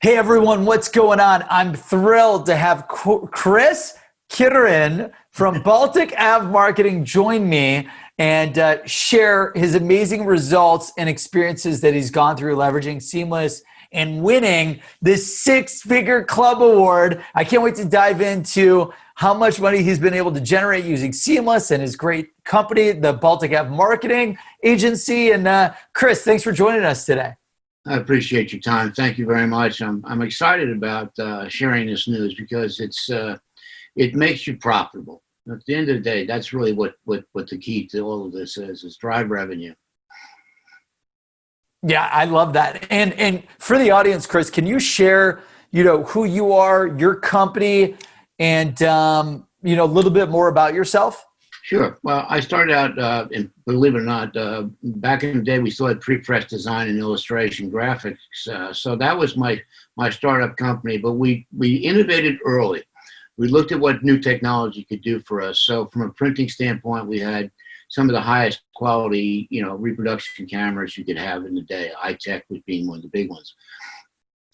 Hey everyone, what's going on? I'm thrilled to have Chris Quirin from Baltic Marketing join me and share his amazing results and experiences that he's gone through leveraging Seamless and winning this six-figure club award. I can't wait to dive into how much money he's been able to generate using Seamless and his great company, the Baltic Marketing Agency. And Chris, thanks for joining us today. I appreciate your time. Thank you very much. I'm excited about sharing this news because it makes you profitable. At the end of the day, that's really what the key to all of this is drive revenue. Yeah, I love that. And for the audience, Chris, can you share, who you are, your company, and a little bit more about yourself? Sure. Well, I started out, and believe it or not, back in the day, we still had pre-press design and illustration graphics. So that was my startup company, but we innovated early. We looked at what new technology could do for us. So from a printing standpoint, we had some of the highest quality, reproduction cameras you could have in the day. iTech was being one of the big ones.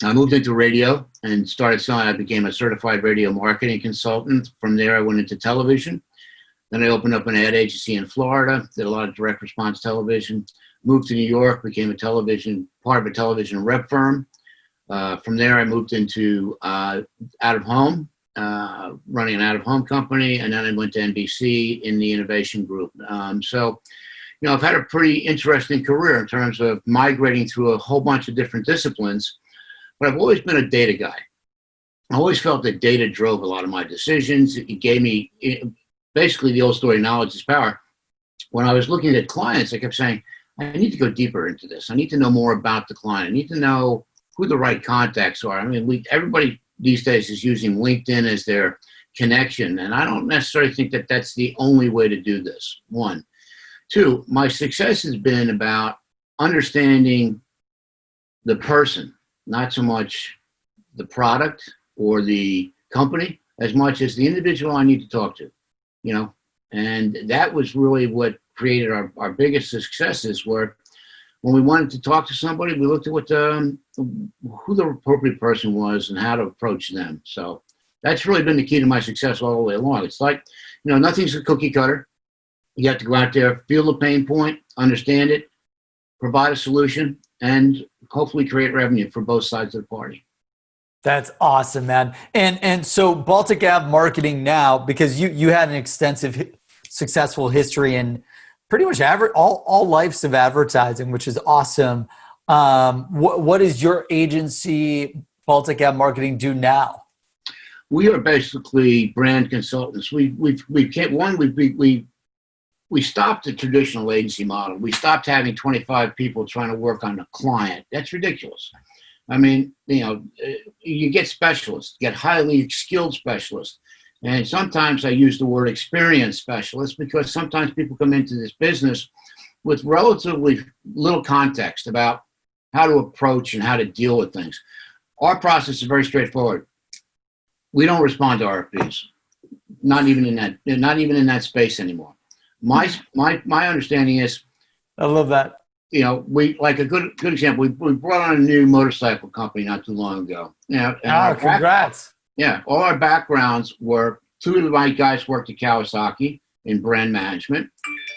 I moved into radio and started selling. I became a certified radio marketing consultant. From there, I went into television. Then I opened up an ad agency in Florida, did a lot of direct response television, moved to New York, became part of a television rep firm. From there, I moved into out of home, running an out of home company. And then I went to NBC in the innovation group. I've had a pretty interesting career in terms of migrating through a whole bunch of different disciplines, but I've always been a data guy. I always felt that data drove a lot of my decisions. It gave me, basically, the old story, knowledge is power. When I was looking at clients, I kept saying, I need to go deeper into this. I need to know more about the client. I need to know who the right contacts are. I mean, everybody these days is using LinkedIn as their connection, and I don't necessarily think that that's the only way to do this, one. Two, my success has been about understanding the person, not so much the product or the company, as much as the individual I need to talk to. And that was really what created our biggest successes, where when we wanted to talk to somebody, we looked at who the appropriate person was and how to approach them. So that's really been the key to my success all the way along. It's like, nothing's a cookie cutter. You have to go out there, feel the pain point, understand it, provide a solution, and hopefully create revenue for both sides of the party. That's awesome, man. And so Baltic Marketing now, because you had an extensive, successful history in pretty much all lives of advertising, which is awesome. What does your agency, Baltic Marketing, do now? We are basically brand consultants. We stopped the traditional agency model. We stopped having 25 people trying to work on a client. That's ridiculous. I mean, you get specialists, get highly skilled specialists. And sometimes I use the word experienced specialists because sometimes people come into this business with relatively little context about how to approach and how to deal with things. Our process is very straightforward. We don't respond to RFPs, not even in that space anymore. My understanding is, I love that. We like a good example. We brought on a new motorcycle company not too long ago. Congrats. All our backgrounds were, two of my guys worked at Kawasaki in brand management.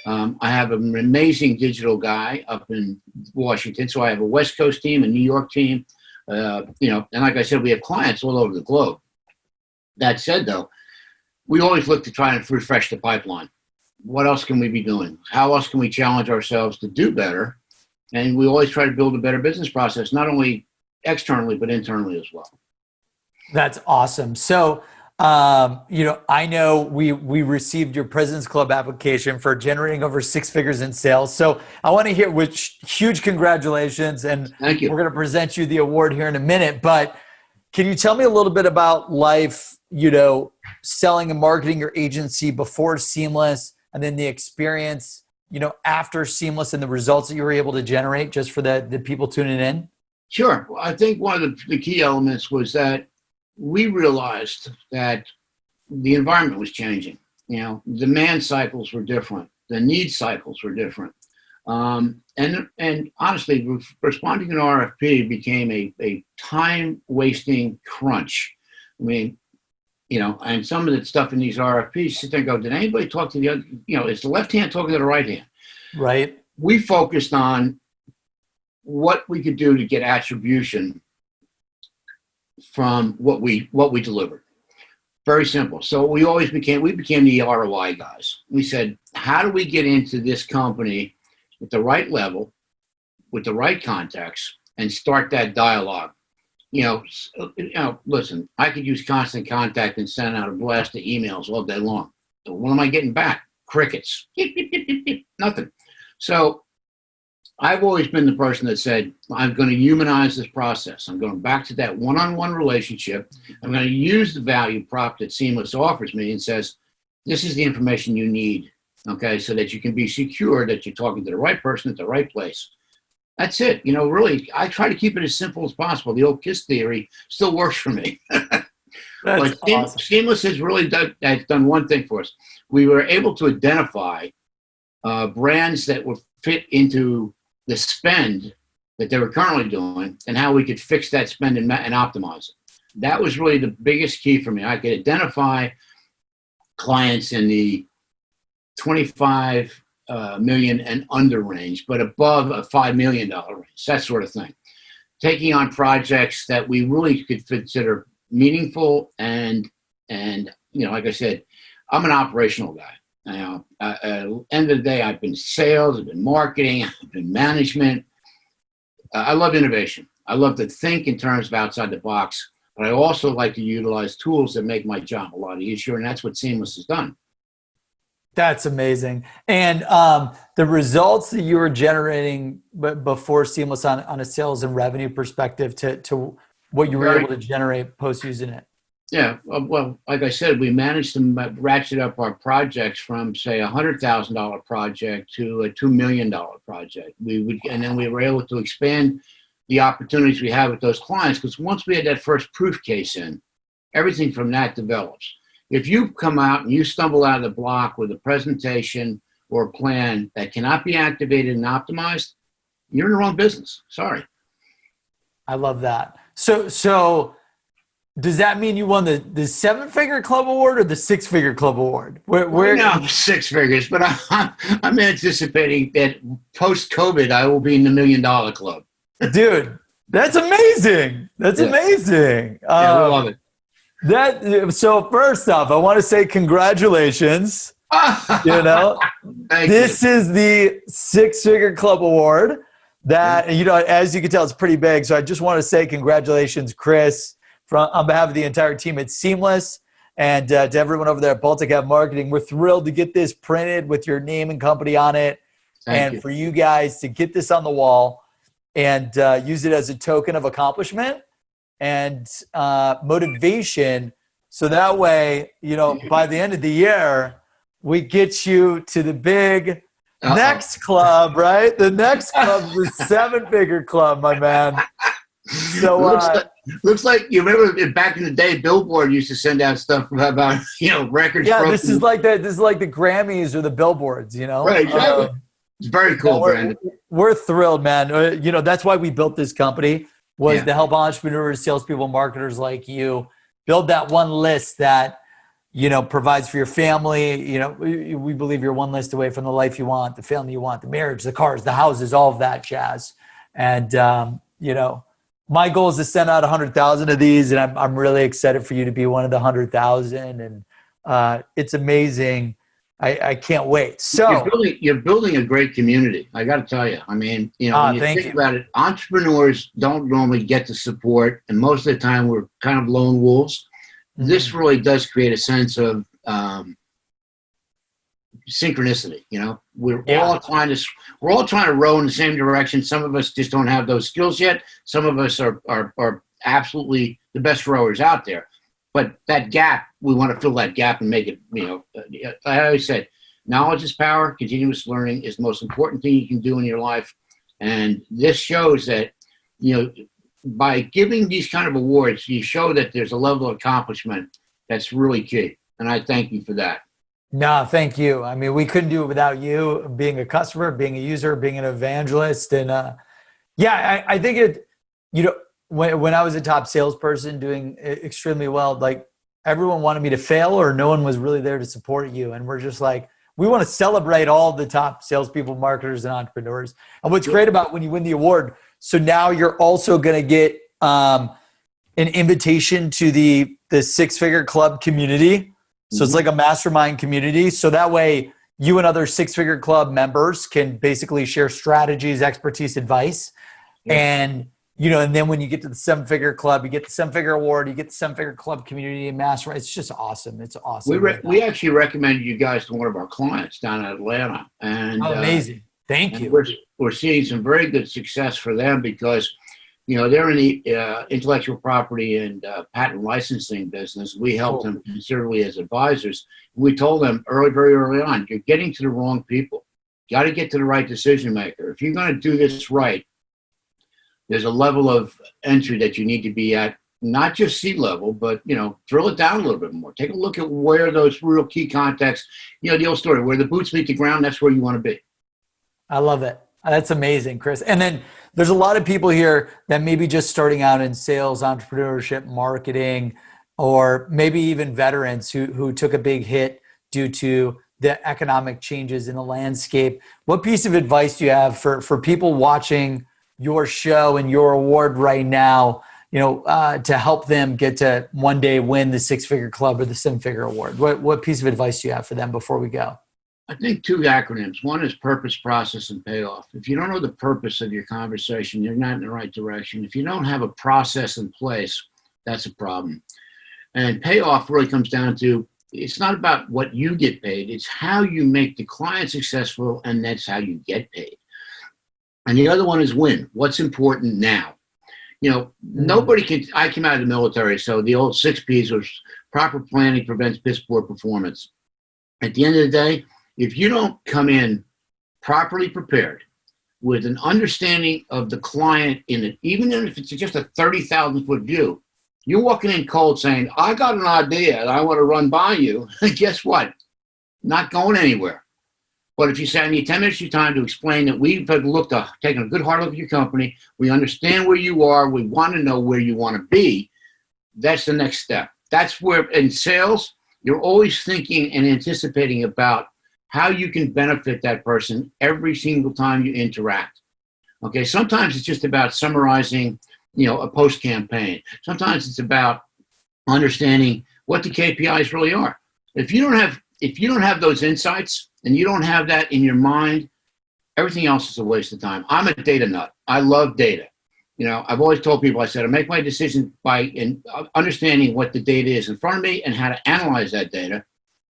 I have an amazing digital guy up in Washington. So I have a West Coast team, a New York team, and like I said, we have clients all over the globe. That said, though, we always look to try and refresh the pipeline. What else can we be doing? How else can we challenge ourselves to do better? And we always try to build a better business process, not only externally, but internally as well. That's awesome. So, I know we received your President's Club application for generating over six figures in sales. So I want to hear, which huge congratulations. And thank you. We're going to present you the award here in a minute, but can you tell me a little bit about life, selling and marketing your agency before Seamless, and then the experience, after Seamless and the results that you were able to generate, just for the people tuning in? Sure. Well, I think one of the key elements was that we realized that the environment was changing. Demand cycles were different. The need cycles were different. And honestly, responding to an RFP became a time wasting crunch. I mean, and some of the stuff in these RFPs, sit there and go, did anybody talk to the other? It's the left hand talking to the right hand. Right. We focused on what we could do to get attribution from what we delivered. Very simple. So we became the ROI guys. We said, how do we get into this company with the right level, with the right context, and start that dialogue? Listen, I could use constant contact and send out a blast of emails all day long. So what am I getting back? Crickets. Nothing. So I've always been the person that said, I'm going to humanize this process. I'm going back to that one-on-one relationship. I'm going to use the value prop that Seamless offers me and says, this is the information you need, okay, so that you can be secure that you're talking to the right person at the right place. That's it. Really, I try to keep it as simple as possible. The old KISS theory still works for me. That's But awesome. Seamless has really done one thing for us. We were able to identify brands that would fit into the spend that they were currently doing and how we could fix that spend and optimize it. That was really the biggest key for me. I could identify clients in the 25 million and under range, but above a $5 million range, that sort of thing. Taking on projects that we really could consider meaningful and like I said, I'm an operational guy. At the end of the day, I've been sales, I've been marketing, I've been management. I love innovation. I love to think in terms of outside the box, but I also like to utilize tools that make my job a lot easier, and that's what Seamless has done. That's amazing. And the results that you were generating before Seamless on a sales and revenue perspective to what you were able to generate post using it. Yeah, well, like I said, we managed to ratchet up our projects from, say, $100,000 project to a $2 million project. And then we were able to expand the opportunities we have with those clients, because once we had that first proof case in, everything from that develops. If you come out and you stumble out of the block with a presentation or a plan that cannot be activated and optimized, you're in the wrong business. Sorry. I love that. So does that mean you won the 7-figure club award or the 6-figure club award? Where no, 6 figures, but I'm anticipating that post-COVID, I will be in the $1 million club. Dude, that's amazing. That's amazing. Yeah, we love it. So first off, I want to say congratulations. This is the 6-figure club award that, as you can tell, it's pretty big. So I just want to say congratulations, Chris, on behalf of the entire team at Seamless, and to everyone over there at Baltic Marketing. We're thrilled to get this printed with your name and company on it. Thank you. For you guys to get this on the wall and use it as a token of accomplishment and motivation. So that way, by the end of the year, we get you to the big next club, right? The next club is the 7-figure club, my man. So looks like you remember back in the day, Billboard used to send out stuff about records. Yeah, broken. this is like the Grammys or the billboards, Right, exactly. It's very cool, Brandon. We're thrilled, man. That's why we built this company, was to help entrepreneurs, salespeople, marketers like you build that one list that provides for your family. We believe you're one list away from the life you want, the family you want, the marriage, the cars, the houses, all of that jazz. And my goal is to send out 100,000 of these, and I'm really excited for you to be one of the 100,000. And it's amazing. I can't wait. So you're building a great community. I got to tell you. I mean, when you think about it, entrepreneurs don't normally get the support, and most of the time we're kind of lone wolves. Mm-hmm. This really does create a sense of synchronicity. We're all trying to row in the same direction. Some of us just don't have those skills yet. Some of us are absolutely the best rowers out there. But that gap, we want to fill that gap and make it, I always said, knowledge is power. Continuous learning is the most important thing you can do in your life. And this shows that, by giving these kind of awards, you show that there's a level of accomplishment that's really key. And I thank you for that. No, thank you. I mean, we couldn't do it without you being a customer, being a user, being an evangelist. And yeah, I think it, you know, when I was a top salesperson doing extremely well, like everyone wanted me to fail or no one was really there to support you. And we're just like, we want to celebrate all the top salespeople, marketers, and entrepreneurs. And what's great about when you win the award, so now you're also going to get an invitation to the Six Figure Club community. So it's like a mastermind community. So that way you and other Six Figure Club members can basically share strategies, expertise, advice. Yeah. And, you know, and then when you get to the Seven Figure Club, you get the Seven Figure Award, you get the Seven Figure Club community and mastermind. It's just awesome. It's awesome. We actually recommended you guys to one of our clients down in Atlanta. And amazing. Thank you. We're seeing some very good success for them because, you know, they're in the intellectual property and patent licensing business. We helped them considerably as advisors. We told them very early on, you're getting to the wrong people. You got to get to the right decision maker. If you're going to do this right, there's a level of entry that you need to be at, not just C-level, but, you know, drill it down a little bit more. Take a look at where those real key contacts, you know, the old story, where the boots meet the ground, that's where you want to be. I love it. That's amazing, Chris. And then there's a lot of people here that may be just starting out in sales, entrepreneurship, marketing, or maybe even veterans who took a big hit due to the economic changes in the landscape. What piece of advice do you have for people watching your show and your award right now, you know, to help them get to one day win the Six Figure Club or the Seven Figure Award? What piece of advice do you have for them before we go? I think two acronyms. One is purpose, process, and payoff. If you don't know the purpose of your conversation, you're not in the right direction. If you don't have a process in place, that's a problem. And payoff really comes down to, it's not about what you get paid, it's how you make the client successful, and that's how you get paid. And the other one is win. What's important now? You know, nobody can, I came out of the military, so the old 6 Ps was proper planning prevents piss poor performance. At the end of the day, if you don't come in properly prepared with an understanding of the client in it, even if it's just a 30,000 foot view, you're walking in cold saying, I got an idea and I want to run by you. Guess what? Not going anywhere. But if you say, I need 10 minutes of your time to explain that we've taken a good hard look at your company, we understand where you are, we want to know where you want to be, that's the next step. That's where, in sales, you're always thinking and anticipating about how you can benefit that person every single time you interact. Okay, sometimes it's just about summarizing, you know, a post campaign. Sometimes it's about understanding what the KPIs really are. If you don't have those insights and you don't have that in your mind, everything else is a waste of time. I'm a data nut. I love data. You know, I've always told people, I said, I make my decision by understanding what the data is in front of me and how to analyze that data,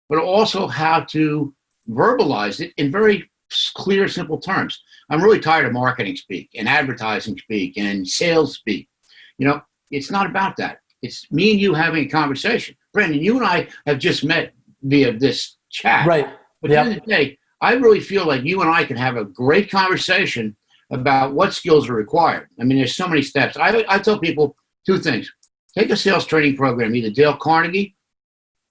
but also how to verbalize it in very clear, simple terms. I'm really tired of marketing speak and advertising speak and sales speak. You know, it's not about that. It's me and you having a conversation. Brandon, you and I have just met via this chat. Right. But at the end of the day, I really feel like you and I can have a great conversation about what skills are required. I mean, there's so many steps. I tell people 2 things. Take a sales training program, either Dale Carnegie,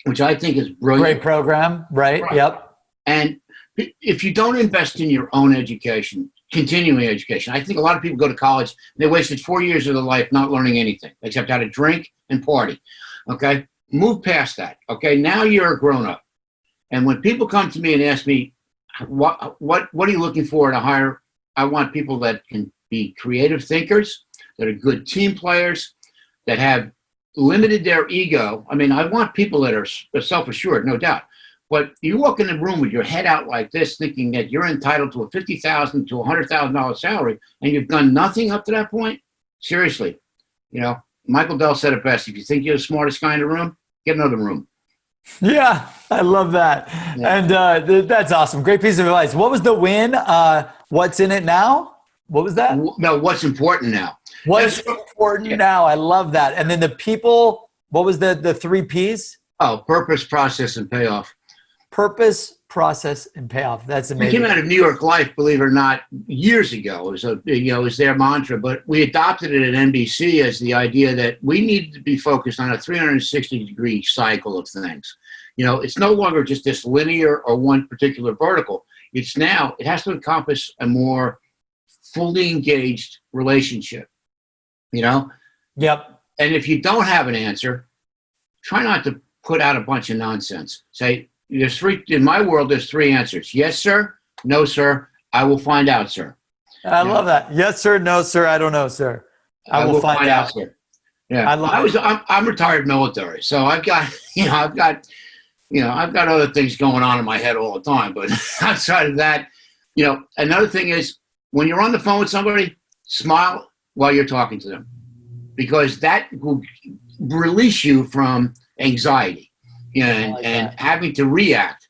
which I think is brilliant. Great program, right? Yep. And if you don't invest in your own education, continuing education, I think a lot of people go to college, and they wasted 4 years of their life not learning anything except how to drink and party. Okay? Move past that. Okay? Now you're a grown up. And when people come to me and ask me, what are you looking for to hire? I want people that can be creative thinkers, that are good team players, that have limited their ego. I mean, I want people that are self-assured, no doubt. But you walk in the room with your head out like this, thinking that you're entitled to a $50,000 to $100,000 salary, and you've done nothing up to that point. Seriously, you know, Michael Dell said it best: if you think you're the smartest guy in the room, get another room. Yeah, I love that, and that's awesome. Great piece of advice. What was the win? What's in it now? What was that? No, what's important now? What's important now? I love that. And then the people. What was the 3 Ps? Oh, purpose, process, and payoff. Purpose, process, and payoff. That's We amazing. came out of New York Life, believe it or not, years ago. It was it was their mantra, but we adopted it at NBC as the idea that we needed to be focused on a 360-degree cycle of things. It's no longer just this linear or one particular vertical. It has to encompass a more fully engaged relationship, Yep. And if you don't have an answer, try not to put out a bunch of nonsense. Say, in my world, there's three answers. Yes, sir. No, sir. I will find out, sir. I love that. Yes, sir. No, sir. I don't know, sir. I will find out, sir. Yeah. I'm retired military, so I've got other things going on in my head all the time. But outside of that, another thing is when you're on the phone with somebody, smile while you're talking to them, because that will release you from anxiety and having to react.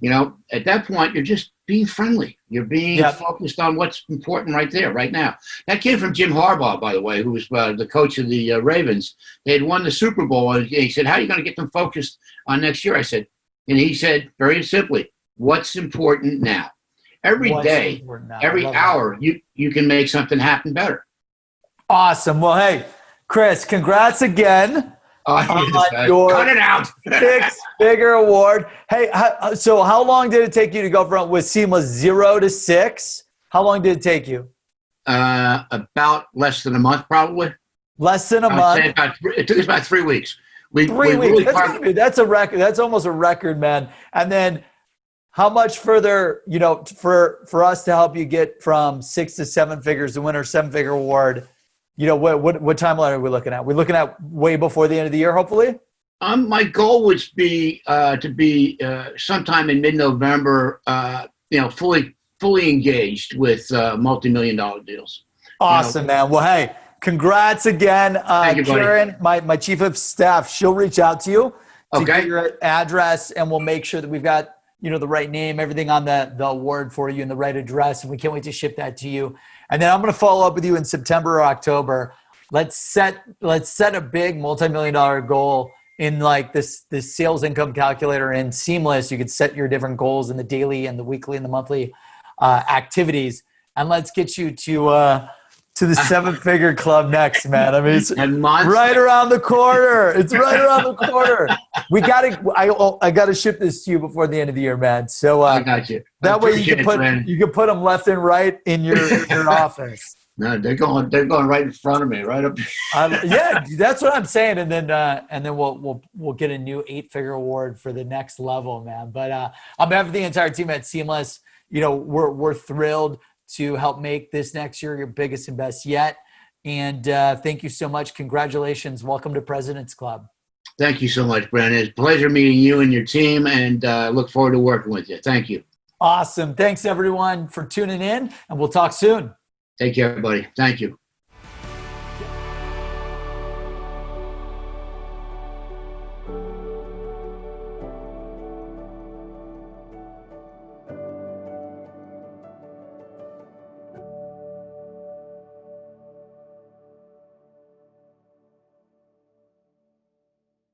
At that point, you're just being friendly. You're being focused on what's important right there, right now. That came from Jim Harbaugh, by the way, who was the coach of the Ravens. They had won the Super Bowl, and he said, "How are you going to get them focused on next year?" And he said, very simply, "What's important now?" Every day, every hour, you can make something happen better. Awesome. Well, hey, Chris, congrats again. Cut it out. Six-figure award. Hey, so how long did it take you to go from with Seamless 0 to 6? How long did it take you? About less than a month, probably. Less than a month. It took us about 3 weeks. 3 weeks. That's a record. That's almost a record, man. And then, how much further, for us to help you get from 6 to 7 figures to win our 7-figure award? What timeline are we looking at? We're looking at way before the end of the year, hopefully? My goal would be to be sometime in mid-November, fully engaged with multi-million-dollar deals. Awesome, man. Well, hey, congrats again. Thank you, buddy. Quirin, my chief of staff, she'll reach out to you to get your address, and we'll make sure that we've got the right name, everything on the award for you, and the right address, and we can't wait to ship that to you. And then I'm going to follow up with you in September or October. Let's set a big multi-million-dollar goal in like this sales income calculator in Seamless. You could set your different goals in the daily and the weekly and the monthly activities, and let's get you to the 7-figure club next, man. I mean, it's right around the corner. It's right around the corner. I gotta ship this to you before the end of the year, man. So I got you. That way you can put them left and right in your office. No, they're going right in front of me, right up. Yeah, that's what I'm saying. And then we'll get a new 8-figure award for the next level, man. But on behalf of the entire team at Seamless, we're thrilled to help make this next year your biggest and best yet. And thank you so much. Congratulations. Welcome to President's Club. Thank you so much, Brandon. It's a pleasure meeting you and your team, and look forward to working with you. Thank you. Awesome. Thanks, everyone, for tuning in, and we'll talk soon. Take care, everybody. Thank you.